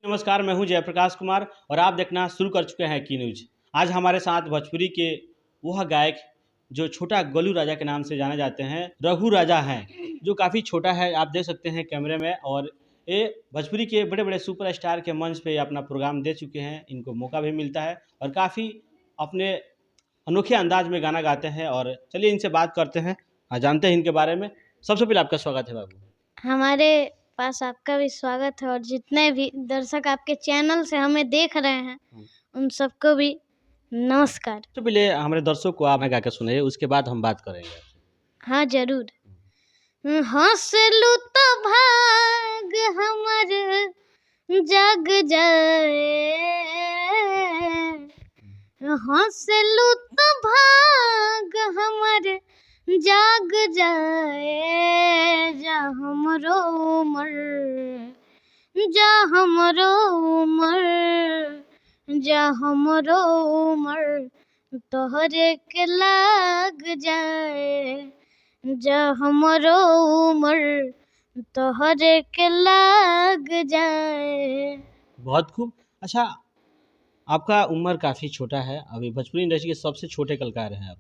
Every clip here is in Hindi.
नमस्कार, मैं हूं जयप्रकाश कुमार और आप देखना शुरू कर चुके हैं की न्यूज। आज हमारे साथ भोजपुरी के वह गायक जो छोटा गोलू राजा के नाम से जाने जाते हैं, रघु राजा हैं, जो काफ़ी छोटा है, आप देख सकते हैं कैमरे में। और ये भोजपुरी के बड़े बड़े सुपरस्टार के मंच पे अपना प्रोग्राम दे चुके हैं। इनको मौका भी मिलता है और काफ़ी अपने अनोखे अंदाज में गाना गाते हैं। और चलिए इनसे बात करते हैं, जानते हैं इनके बारे में। सबसे पहले आपका स्वागत है बाबू। हमारे पास आपका भी स्वागत है और जितने भी दर्शक आपके चैनल से हमें देख रहे हैं उन सबको भी नमस्कार। सबसे पहले हमारे दर्शकों को आप गा के सुनाइए, उसके बाद हम बात करेंगे। हाँ जरूर। हंसलू तो भाग हमर जग जाए, हंसलू तो भाग हमर जाग जाए, जा हमरो उमर, जा हमरो उमर, जा हमरो उमर तोहरे के लाग जाए, जा हमरो उमर तोहरे के लाग जाए। बहुत खूब। अच्छा, आपका उम्र काफ़ी छोटा है, अभी भोजपुरी इंडस्ट्री के सबसे छोटे कलाकार हैं आप।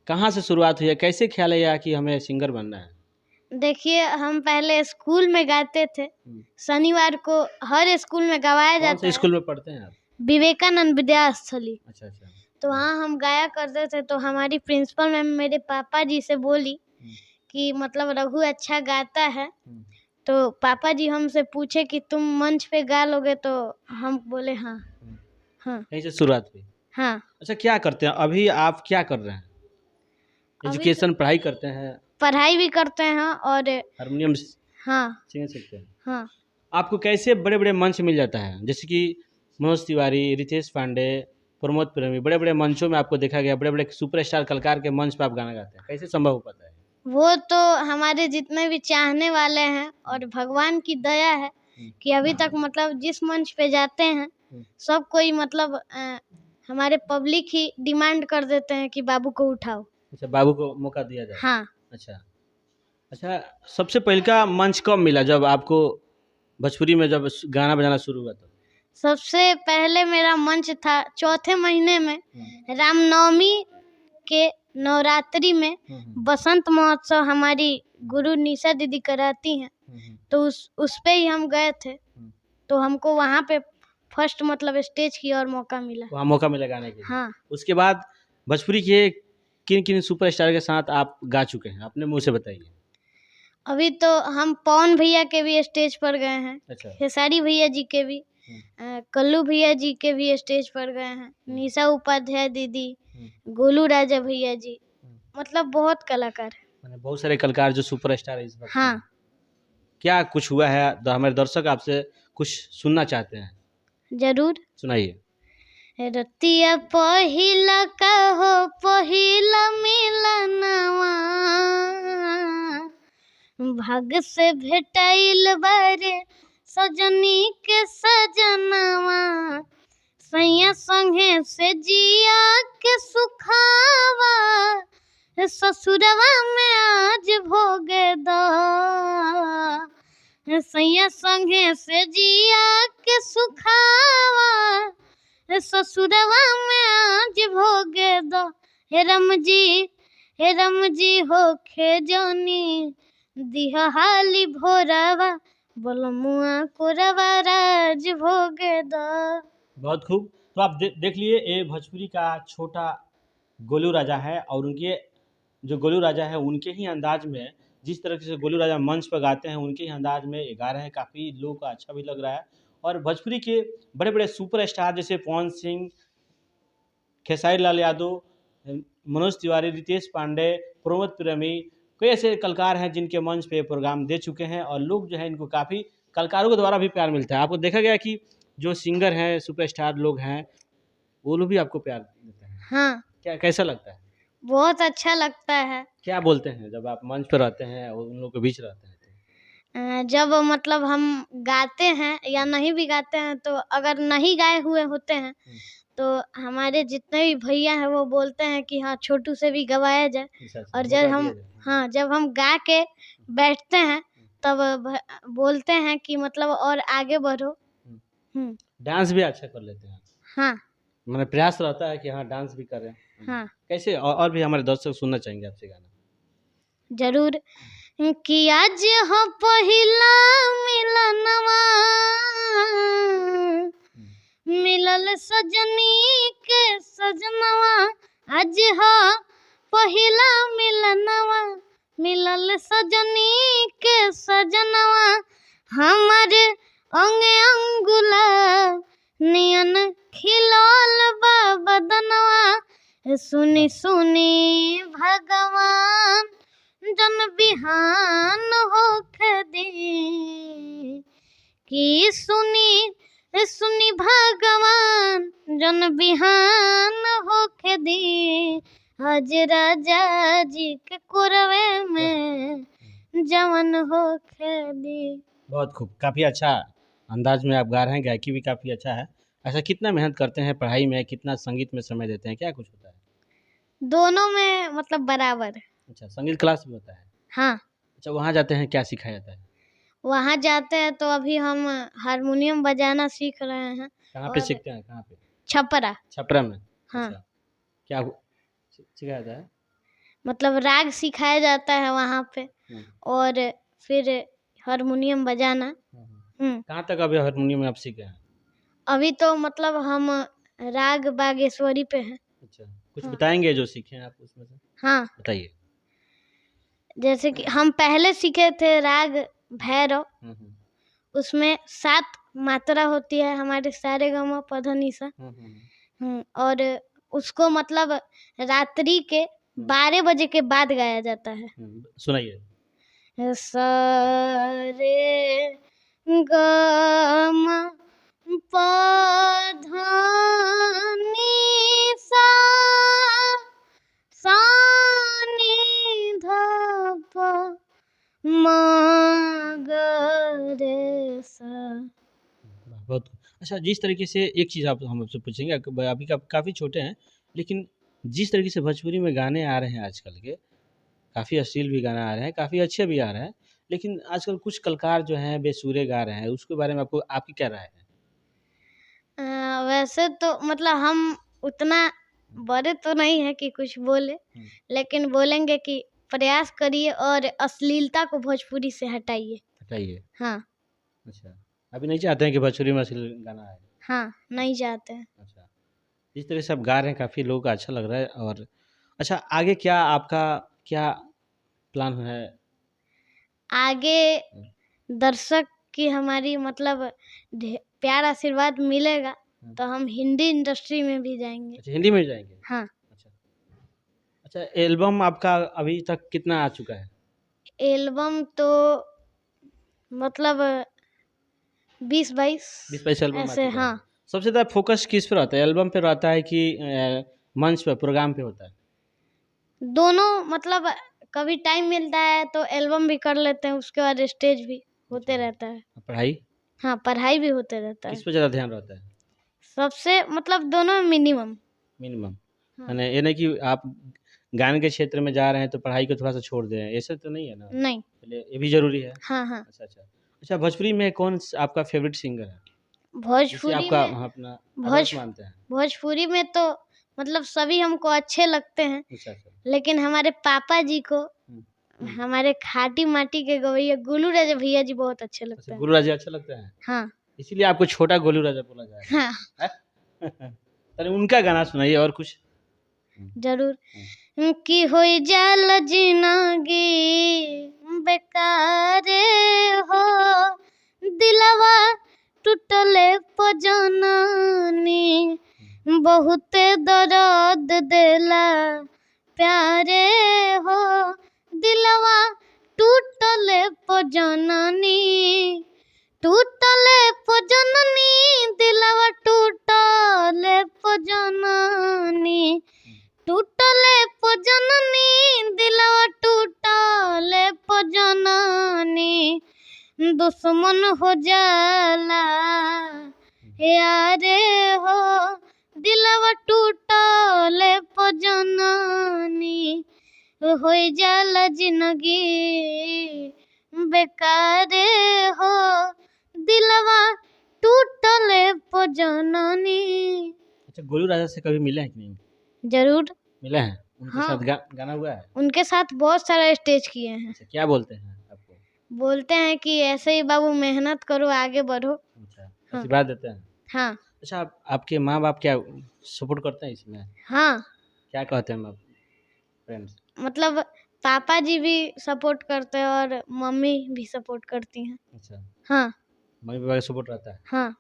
कहाँ से शुरुआत हुई है, कैसे ख्याल आया कि हमें सिंगर बनना है? देखिए, हम पहले स्कूल में गाते थे। शनिवार को हर स्कूल में गवाया कौन जाता से है। स्कूल में पढ़ते हैं आप? विवेकानंद विद्यास्थली। अच्छा अच्छा। तो वहाँ हम गाया करते थे। तो हमारी प्रिंसिपल मैम मेरे पापा जी से बोली कि मतलब रघु अच्छा गाता है। तो पापा जी हमसे पूछे कि तुम मंच पे गा लोगे? तो हम बोले हाँ। हाँ कहीं से शुरुआत हुई? हाँ। अच्छा, क्या करते हैं अभी आप, क्या कर रहे हैं? एजुकेशन, पढ़ाई करते हैं? पढ़ाई भी करते हैं और हारमोनियम हाँ सीख सकते हैं? हाँ। आपको कैसे बड़े बड़े मंच मिल जाता है, जैसे कि मनोज तिवारी, रितेश पांडे, प्रमोद प्रेमी, बड़े बड़े मंचों में आपको देखा गया, बड़े बड़े सुपरस्टार कलाकार के मंच पे आप गाना गाते हैं, कैसे संभव हो पाता है? वो तो हमारे जितने भी चाहने वाले हैं और भगवान की दया है कि अभी तक मतलब जिस मंच पे जाते हैं सब कोई मतलब हमारे पब्लिक ही डिमांड कर देते हैं कि बाबू को उठाओ। अच्छा, बाबू को मौका दिया जाए। हाँ। अच्छा अच्छा। सबसे पहले का मंच कब मिला, जब आपको भोजपुरी में जब गाना बजाना शुरू हुआ? तो सबसे पहले मेरा मंच था चौथे महीने में, रामनवमी के नवरात्रि में बसंत महोत्सव हमारी गुरु निशा दीदी कराती हैं। तो उस पे ही हम गए थे। तो हमको वहाँ पे फर्स्ट मतलब स्टेज की और मौका मिला। वहाँ मौका मिला गाने के लिए। हाँ। उसके बाद भोजपुरी के किन किन सुपरस्टार के साथ आप गा चुके हैं, अपने मुंह से बताइए। अभी तो हम पवन भैया के भी स्टेज पर गए हैं। अच्छा। खेसारी भैया जी के भी, कल्लू भैया जी के भी स्टेज पर गए हैं। निशा उपाध्याय दीदी, गोलू राजा भैया जी, मतलब बहुत कलाकार है। मैंने बहुत सारे कलाकार जो सुपरस्टार है इस वक्त। हाँ। क्या कुछ हुआ है, हमारे दर्शक आपसे कुछ सुनना चाहते हैं? जरूर सुनाइए। रतिया पहिला कहो पहिला मिलनवा, भाग से भेटाइल बारे सजनी के सजनवा, सैया संगे से जिया के सुखावा, ससुरवा में आज भोगे दा, सैया संगे से जिया के सुखावा, ससुरवा में आज भोगे दो। हे रम जी होखे जानी दिहा हाली भोरवा, बोलमुआ कोरवा राज भोगे दो। बहुत खूब। तो आप देख लिए, ये भोजपुरी का छोटा गोलू राजा है। और उनके जो गोलू राजा है उनके ही अंदाज में, जिस तरह से गोलू राजा मंच पर गाते हैं उनके ही अंदाज में ये गा रहे हैं। काफ़ी लोगों को अच्छा भी लग रहा है। और भोजपुरी के बड़े बड़े सुपरस्टार जैसे पवन सिंह, खेसारी लाल यादव, मनोज तिवारी, रितेश पांडे, प्रमोद प्रेमी, कई ऐसे कलाकार हैं जिनके मंच पे प्रोग्राम दे चुके हैं। और लोग जो है इनको काफ़ी कलाकारों के द्वारा भी प्यार मिलता है। आपको देखा गया कि जो सिंगर हैं, सुपरस्टार लोग हैं, वो लोग भी आपको प्यार देते हैं। हाँ। क्या कैसा लगता है? बहुत अच्छा लगता है। क्या बोलते हैं जब आप मंच पर रहते हैं और उन लोगों के बीच रहते हैं? जब मतलब हम गाते हैं या नहीं भी गाते हैं, तो अगर नहीं गाए हुए होते हैं तो हमारे जितने भी भैया हैं वो बोलते हैं कि हाँ छोटू से भी गवाया जाए। और जब हम गा के बैठते हैं तब बोलते हैं कि मतलब और आगे बढ़ो। डांस भी अच्छा कर लेते हैं? हाँ मतलब प्रयास रहता है कि हाँ डांस भी करें। हाँ कैसे और भी हमारे दर्शक सुनना चाहेंगे आपसे गाना। जरूर कि आज हो पहिला मिलनवा मिलल सजनी के सजनवा। आज हो पहिला मिलनवा मिलल सजनी के सजनवा। हमारे अंगे अंगुला नियन खिलल बा बदनवा। सुनी सुनी भगवान जन बिहान होखे दी कि सुनी सुनी भगवान जन बिहान होखे दी। आज राजा जी के कोरवे में जवन होखे दी। बहुत खूब, काफ़ी अच्छा अंदाज में आप गा रहे हैं, गायकी भी काफ़ी अच्छा है। अच्छा कितना मेहनत करते हैं पढ़ाई में, कितना संगीत में समय देते हैं, क्या कुछ होता है? दोनों में मतलब बराबर। अच्छा संगीत क्लास भी होता है? हाँ अच्छा वहाँ जाते हैं क्या सिखाया जाता है? वहाँ जाते हैं तो अभी हम हारमोनियम बजाना सीख रहे हैं। कहाँ पे सीखते हैं, कहाँ पे? छपरा। छपरा में? हाँ अच्छा क्या सिखाया जाता है? मतलब राग सिखाया जाता है वहाँ पे और फिर हारमोनियम बजाना। कहाँ तक अभी हारमोनियम में आप सीखे हैं? अभी तो मतलब हम राग बागेश्वरी पे हैं। अच्छा कुछ बताएंगे जो सीखे हैं आप उसमें से? हाँ बताइए। जैसे कि हम पहले सीखे थे राग भैरव। उसमें 7 मात्रा होती है हमारे सारे गमा पधनिसा। और उसको मतलब रात्रि के 12 बजे के बाद गाया जाता है। सुनाइए। सा रे ग म प ध नि सा सा नि ध प म ग रे सा। बहुत अच्छा। जिस तरीके से एक चीज़ आप हम आपसे पूछेंगे, अभी काफ़ी छोटे हैं, लेकिन जिस तरीके से भोजपुरी में गाने आ रहे हैं आजकल के, काफ़ी अश्लील भी गाना आ रहे हैं, काफ़ी अच्छे भी आ रहे हैं, लेकिन आजकल कुछ कलाकार जो हैं बेसुरे गा रहे हैं, उसके बारे में आपकी क्या राय है? वैसे तो मतलब हम उतना बड़े तो नहीं है कि कुछ बोले, लेकिन बोलेंगे कि प्रयास करिए और अश्लीलता को भोजपुरी से हटाइए। हटाइए। हाँ अच्छा अभी नहीं चाहते हैं कि भोजपुरी में अश्लील गाना आए? हाँ नहीं चाहते हैं। अच्छा जिस तरह से आप गा रहे हैं काफ़ी लोगों को अच्छा लग रहा है। और अच्छा आगे क्या आपका क्या प्लान है? आगे दर्शक की हमारी मतलब प्यार आशीर्वाद मिलेगा तो हम हिंदी इंडस्ट्री में भी जाएंगे। अच्छा हिंदी में जाएंगे? हाँ अच्छा एल्बम आपका अभी तक कितना आ चुका है? एल्बम तो मतलब 20-22 एल्बम आ ऐसे। चुका हाँ है। सबसे ज़्यादा फोकस किस पे रहता है, एल्बम पे रहता है कि मंच पे प्रोग्राम पे होता है? दोनों मतलब कभी टाइम मिलता है तो एल्बम भी कर लेते हैं, उसके बाद स्टेज भी होते रहता है। पढ़ाई? हाँ पढ़ाई भी होते रहता है। किस पे ज़्यादा ध्यान रहता है? सबसे मतलब दोनों मिनिमम। यानी ये नहीं कि आप गाने के क्षेत्र में जा रहे हैं तो पढ़ाई को थोड़ा सा छोड़ दें, ऐसा तो नहीं है ना? नहीं ये भी जरूरी है। हाँ हाँ अच्छा भोजपुरी में कौन आपका फेवरेट सिंगर है जिसे भोजपुरी आपका में अपना आदर्श मानते हैं? भोजपुरी में तो मतलब सभी हमको अच्छे लगते हैं। लेकिन हमारे पापा जी को हमारे खाटी माटी के गवैया गोलू राजा भैया जी बहुत अच्छे लगते हैं। गोलू राजा अच्छा लगता है? हाँ इसीलिए आपको छोटा गोलू राजा बोला जाए। हाँ अरे उनका गाना सुनाइए और कुछ। जरूर कि होई जाल जिंदगी बेकारे हो दिलवा टूटले पजननी बहुते दर्द देला प्यारे हो दिलवा टूटले पजननी टूटले पजननी दिलवा टूटले पजननी टूटले पजननी दिलवा टूटले पजननी दुश्मन हो जाला यारे हो दिलवा टूटले पजननी हो जाला जिंदगी बेकार हो दिलवा टूटले पो जननी। अच्छा, गोलू राजा से कभी मिले हैं कि नहीं? जरूर। मिले हैं? उनके हाँ। साथ गाना हुआ है? उनके साथ बहुत सारा स्टेज किए हैं। अच्छा, क्या बोलते हैं आपको? बोलते हैं कि ऐसे ही बाबू मेहनत करो, आगे बढ़ो। अच्छा, हाँ। आशीर्वाद देते हैं? हाँ। अच्छा, आपके माँ बाप क्या सपोर्ट करते हैं इसमें? हाँ, क्या कहते हैं माँ फ्रेंड्स? मतलब पापा जी भी सपोर्ट करते हैं और मम्मी भी सपोर्ट करती हैं। अच्छा, हाँ। मम्मी पापा का सपोर्ट रहता है। हाँ।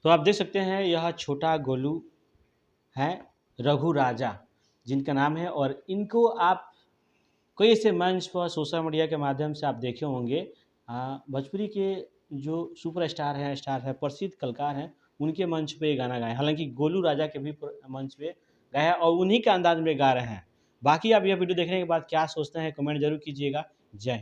तो आप देख सकते हैं यह छोटा गोलू है, रघु राजा जिनका नाम है, और इनको आप कई ऐसे मंच पर सोशल मीडिया के माध्यम से आप देखे होंगे। भोजपुरी के जो सुपरस्टार हैं, स्टार हैं, प्रसिद्ध कलाकार हैं, उनके मंच पे ये गाना गाए। हालांकि गोलू राजा के भी मंच पे गाए हैं और उन्हीं के अंदाज में गा रहे हैं। बाकी आप यह वीडियो देखने के बाद क्या सोचते हैं कमेंट जरूर कीजिएगा। जय हिंद।